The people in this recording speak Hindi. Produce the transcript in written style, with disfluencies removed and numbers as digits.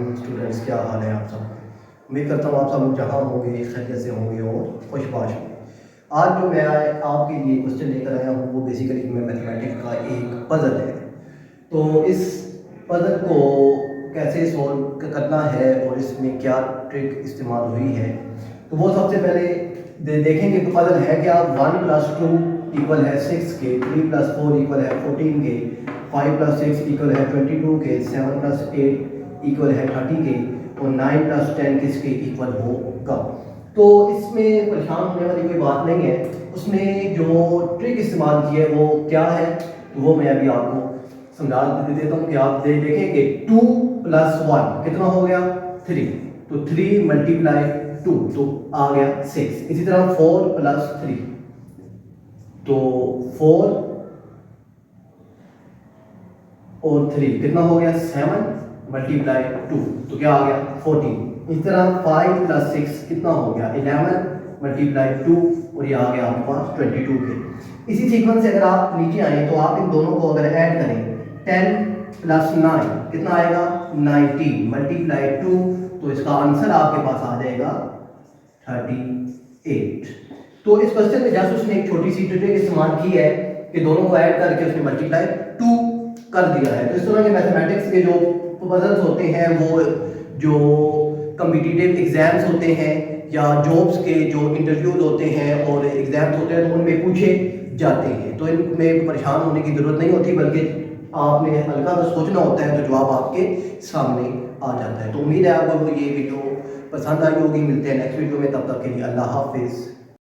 मॉर्निंग स्टूडेंट्स, क्या हाल है आप सब। उम्मीद करता हूँ आप सब लोग जहाँ होंगे खैरियत से होंगे और खुशबाश होंगे। आज जो मैं आपके लिए क्वेश्चन लेकर आया हूँ वो बेसिकली मैथमेटिक्स का एक पज़ल है। तो इस पज़ल को कैसे सॉल्व करना है और इसमें क्या ट्रिक इस्तेमाल हुई है, तो वो सबसे पहले देखेंगे कि पज़ल है क्या। 1 + 2 इक्वल है 6 के, 3 + 4 इक्वल है 14 के, 5 + 6 इक्वल है 22 के, 7 + 8 इक्वल है 30 के और 9 + 10 किसके इक्वल होगा। तो इसमें परेशान होने वाली कोई बात नहीं है। उसमें जो ट्रिक इस्तेमाल की है वो क्या है, तो वो मैं अभी आपको समझा देता हूँ कि आप देखें कि 2 + 1 कितना हो गया 3, तो 3 × 2 तो आ गया 6। इसी तरह 4 + 3 तो 4 और 3 कितना हो गया 7 × 2 तो क्या आ गया 14। इस तरह 5 + 6 कितना हो गया 11 × 2 और ये आ गया आपके पास 22 के। इसी सीक्वेंस से अगर आप नीचे आए तो आप इन दोनों को अगर ऐड करें 10 + 9 कितना आएगा 19 × 2 तो इसका आंसर आपके पास आ जाएगा 38। तो इस क्वेश्चन में जस्ट उसने एक छोटी सी ट्रिक इस्तेमाल की है कि दोनों को ऐड करके उसने मल्टीप्लाई 2 कर दिया है। तो इस तरह के मैथमेटिक्स के जो पजल्स होते हैं वो जो कम्पिटिटिव एग्जाम्स होते हैं या जॉब्स के जो इंटरव्यूज होते हैं और एग्जाम्स होते हैं तो उनमें पूछे जाते हैं। तो इनमें परेशान होने की ज़रूरत नहीं होती, बल्कि आपने हल्का सा सोचना होता है तो जवाब आपके सामने आ जाता है। तो उम्मीद है आपको ये वीडियो पसंद आई होगी। मिलते हैं नेक्स्ट वीडियो में, तब तक के लिए अल्लाह हाफिज़।